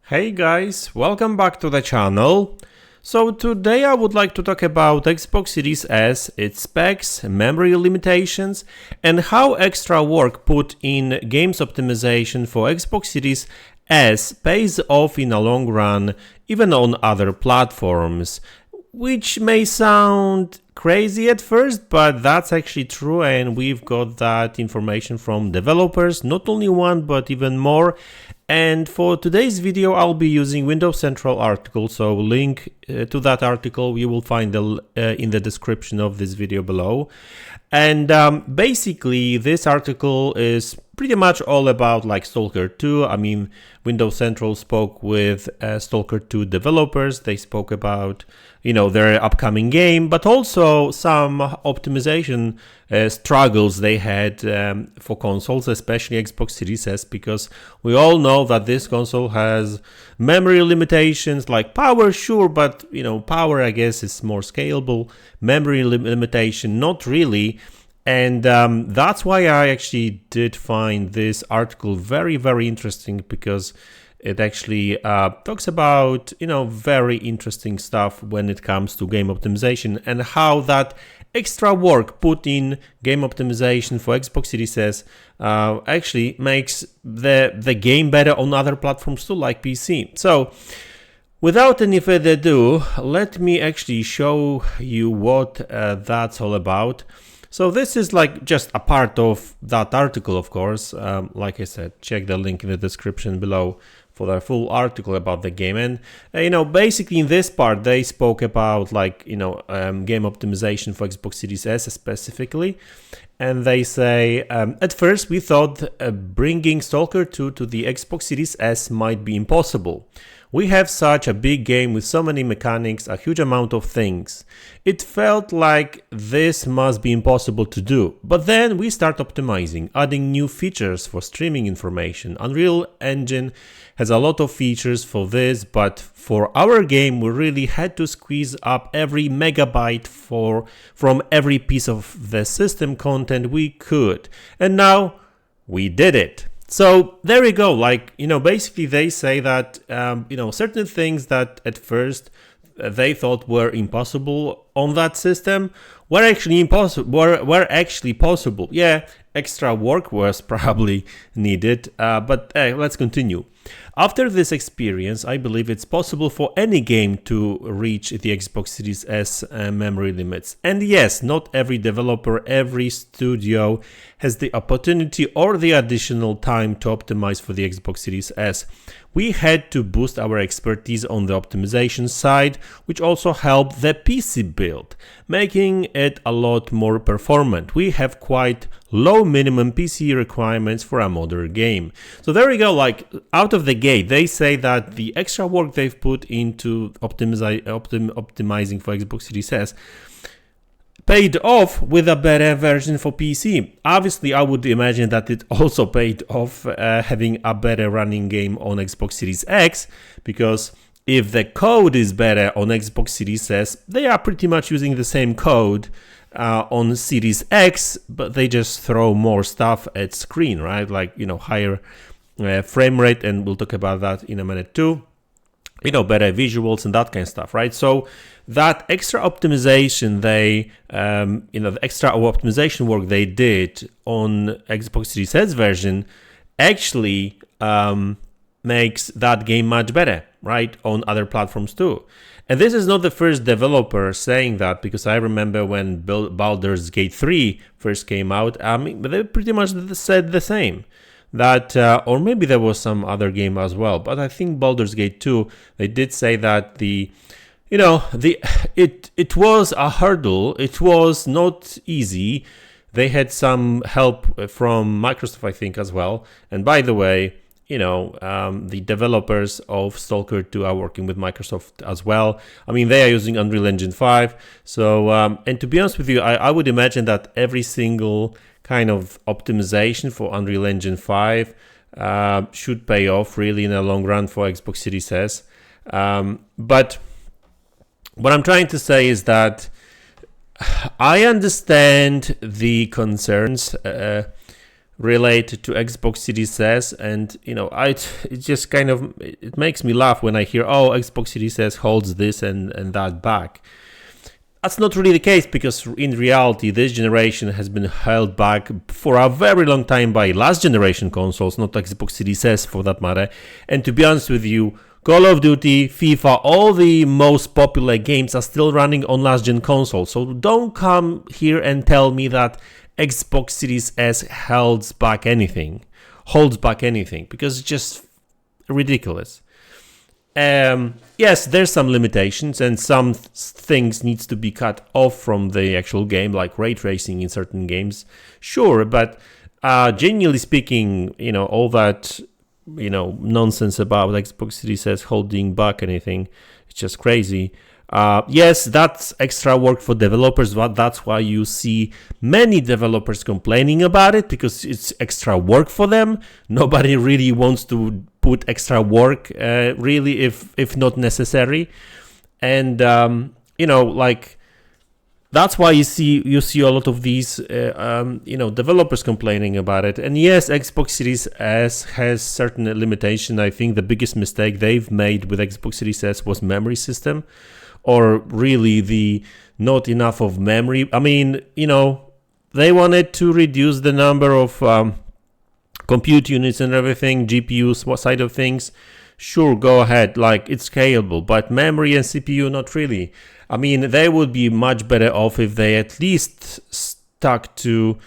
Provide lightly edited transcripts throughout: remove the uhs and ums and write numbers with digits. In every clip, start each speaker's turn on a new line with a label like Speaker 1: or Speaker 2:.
Speaker 1: Hey guys, welcome back to the channel. So today I would like to talk about Xbox Series S, its specs, memory limitations, and how extra work put in games optimization for Xbox Series S pays off in the long run, even on other platforms. Which may sound crazy at first, but that's actually true, and we've got that information from developers, not only one but even more. And for today's video I'll be using Windows Central article, so link to that article you will find in the description of this video below. And basically this article is pretty much all about like Stalker 2. I mean, Windows Central spoke with Stalker 2 developers. They spoke about, their upcoming game, but also some optimization struggles they had for consoles, especially Xbox Series S, because we all know that this console has memory limitations, like power, sure, but power I guess is more scalable. Memory limitation, not really. And that's why I actually did find this article very, very interesting, because it actually talks about, very interesting stuff when it comes to game optimization and how that extra work put in game optimization for Xbox Series S actually makes the game better on other platforms too, like PC. So without any further ado, let me actually show you what that's all about. So this is like just a part of that article, of course. Like I said, check the link in the description below for the full article about the game. And basically in this part they spoke about like game optimization for Xbox Series S specifically. And they say, at first we thought bringing Stalker 2 to the Xbox Series S might be impossible. We have such a big game with so many mechanics, a huge amount of things. It felt like this must be impossible to do. But then we start optimizing, adding new features for streaming information. Unreal Engine has a lot of features for this, but for our game we really had to squeeze up every megabyte from every piece of the system content we could. And now we did it. So there we go. Like, basically they say that, certain things that at first they thought were impossible on that system were actually possible. Yeah, extra work was probably needed, but let's continue. After this experience, I believe it's possible for any game to reach the Xbox Series S memory limits. And yes, not every developer, every studio has the opportunity or the additional time to optimize for the Xbox Series S. We had to boost our expertise on the optimization side, which also helped the PC build, making it a lot more performant. We have quite low minimum PC requirements for a modern game. So there we go, like out of the gate, they say that the extra work they've put into optimizing for Xbox Series S paid off with a better version for PC. Obviously, I would imagine that it also paid off having a better running game on Xbox Series X, because if the code is better on Xbox Series S, they are pretty much using the same code on Series X, but they just throw more stuff at screen, right? Like, higher frame rate, and we'll talk about that in a minute too. Better visuals and that kind of stuff, right? So that extra optimization the extra optimization work they did on Xbox Series S version actually makes that game much better, right? On other platforms too. And this is not the first developer saying that, because I remember when Baldur's Gate 3 first came out, they pretty much said the same. That or maybe there was some other game as well, but I think Baldur's Gate 2, they did say that it was a hurdle. It was not easy. They had some help from Microsoft, I think, as well. And by the way, the developers of Stalker 2 are working with Microsoft as well. I mean, they are using Unreal Engine 5. So, and to be honest with you, I would imagine that every single kind of optimization for Unreal Engine 5 should pay off really in the long run for Xbox Series S. But what I'm trying to say is that I understand the concerns relate to Xbox Series S, and it just kind of it makes me laugh when I hear, oh, Xbox Series S holds this and that back. That's not really the case, because in reality this generation has been held back for a very long time by last generation consoles, not Xbox Series S for that matter. And to be honest with you, Call of Duty, FIFA, all the most popular games are still running on last gen consoles. So don't come here and tell me that Xbox Series S holds back anything, because it's just ridiculous. Yes, there's some limitations and some things needs to be cut off from the actual game, like ray tracing in certain games. Sure, but genuinely speaking, all that nonsense about Xbox Series S holding back anything, it's just crazy. Yes, that's extra work for developers, but that's why you see many developers complaining about it, because it's extra work for them. Nobody really wants to put extra work, really, if not necessary. And that's why you see a lot of these developers complaining about it. And yes, Xbox Series S has certain limitation. I think the biggest mistake they've made with Xbox Series S was memory system, or really the not enough of memory. I mean, they wanted to reduce the number of compute units and everything, GPUs side of things. Sure, go ahead, like it's scalable, but memory and CPU, not really. I mean, they would be much better off if they at least stuck to,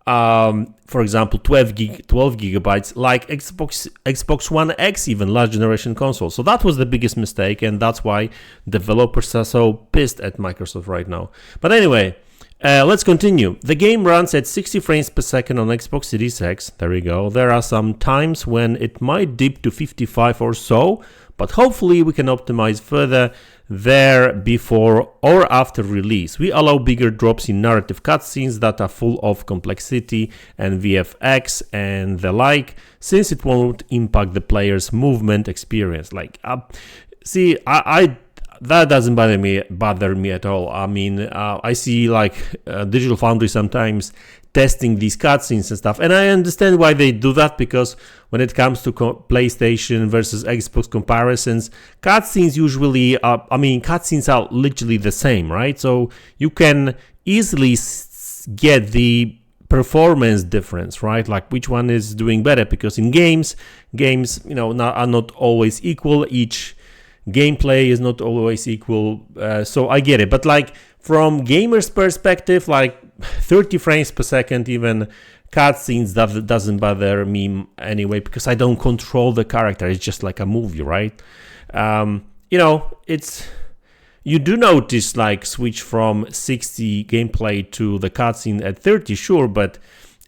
Speaker 1: for example, 12 gigabytes, like Xbox One X, even last generation console. So that was the biggest mistake, and that's why developers are so pissed at Microsoft right now. But anyway, let's continue. The game runs at 60 frames per second on Xbox Series X. There we go. There are some times when it might dip to 55 or so, but hopefully we can optimize further there before or after release. We allow bigger drops in narrative cutscenes that are full of complexity and VFX and the like, since it won't impact the player's movement experience. Like, see, I that doesn't bother me at all. I mean, I see like Digital Foundry sometimes testing these cutscenes and stuff, and I understand why they do that, because when it comes to PlayStation versus Xbox comparisons, cutscenes usually cutscenes are literally the same, right? So you can easily get the performance difference, right? Like which one is doing better, because in games are not always equal. Each gameplay is not always equal, so I get it. But like from gamers' perspective, like 30 frames per second, even cutscenes, that doesn't bother me anyway, because I don't control the character. It's just like a movie, right? It's, you do notice like switch from 60 gameplay to the cutscene at 30, sure, but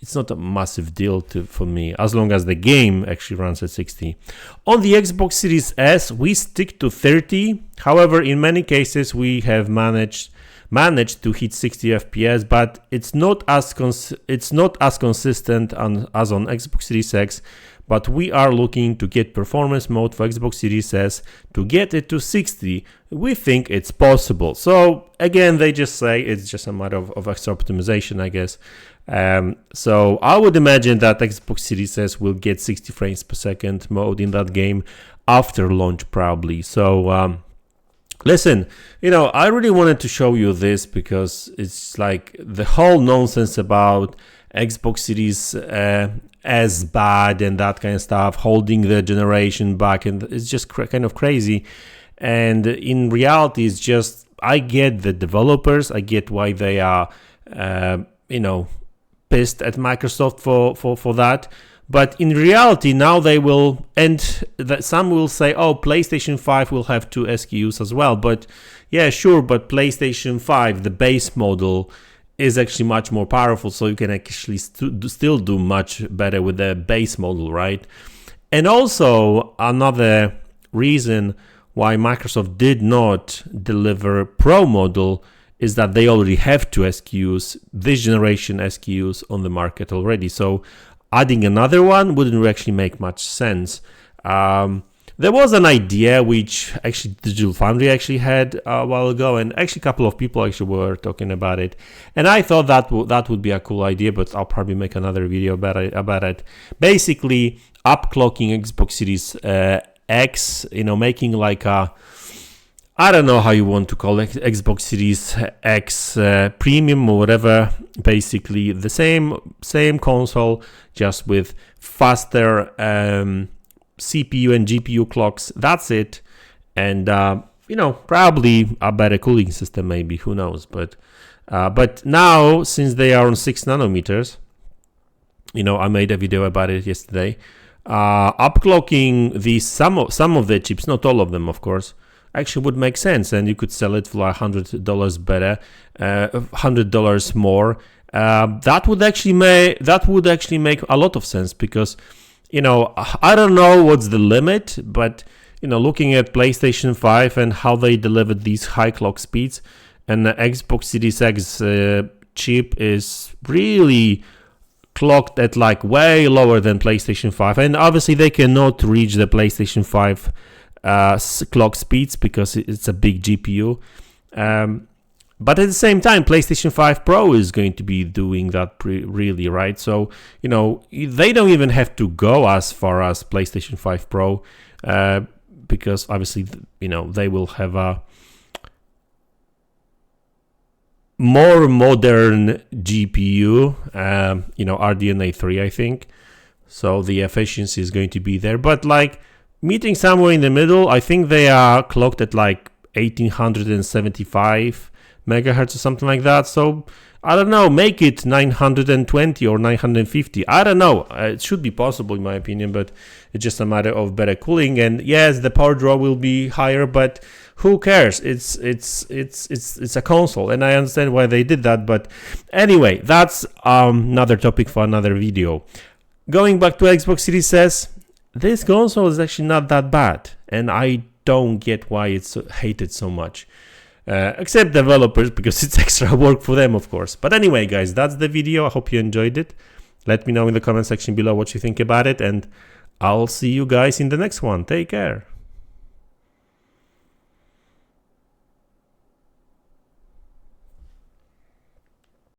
Speaker 1: it's not a massive deal for me, as long as the game actually runs at 60. On the Xbox Series S, we stick to 30. However, in many cases, we have managed to hit 60 FPS, but it's not as consistent as on Xbox Series X. But we are looking to get performance mode for Xbox Series S to get it to 60. We think it's possible. So again, they just say it's just a matter of extra optimization, I guess. So I would imagine that Xbox Series S will get 60 frames per second mode in that game after launch, probably. So listen, I really wanted to show you this, because it's like the whole nonsense about Xbox Series S bad and that kind of stuff, holding the generation back, and it's just kind of crazy. And in reality, it's just, I get the developers, I get why they are, pissed at Microsoft for that. But in reality, now they will, and some will say, oh, PlayStation 5 will have 2 SKUs as well. But yeah, sure, but PlayStation 5, the base model, is actually much more powerful, so you can actually still do much better with the base model, right? And also, another reason why Microsoft did not deliver Pro model is that they already have 2 SKUs, this generation SKUs on the market already. So adding another one wouldn't actually make much sense. There was an idea which actually Digital Foundry actually had a while ago, and actually a couple of people actually were talking about it. And I thought that would be a cool idea, but I'll probably make another video about it. Basically, upclocking Xbox Series X, making like a, I don't know how you want to call it, Xbox Series X Premium or whatever. Basically, the same console, just with faster CPU and GPU clocks. That's it. And probably a better cooling system, maybe, who knows. But now, since they are on 6 nanometers, I made a video about it yesterday. Upclocking these some of the chips, not all of them, of course, actually would make sense, and you could sell it for like $100 better, $100 more. That would actually make a lot of sense, because I don't know what's the limit, but looking at PlayStation 5 and how they delivered these high clock speeds, and the Xbox Series X chip is really clocked at like way lower than PlayStation 5, and obviously they cannot reach the PlayStation 5 clock speeds because it's a big GPU. But at the same time, PlayStation 5 Pro is going to be doing that really, right? So, they don't even have to go as far as PlayStation 5 Pro, because obviously, they will have a more modern GPU, RDNA 3, I think. So the efficiency is going to be there. But like meeting somewhere in the middle, I think they are clocked at like 1875 megahertz or something like that. So I don't know, make it 920 or 950. I don't know. It should be possible in my opinion, but it's just a matter of better cooling. And yes, the power draw will be higher, but who cares? It's a console, and I understand why they did that. But anyway, that's another topic for another video. Going back to Xbox Series S, this console is actually not that bad, and I don't get why it's hated so much. Except developers, because it's extra work for them, of course. But anyway, guys, that's the video. I hope you enjoyed it. Let me know in the comment section below what you think about it, and I'll see you guys in the next one. Take care.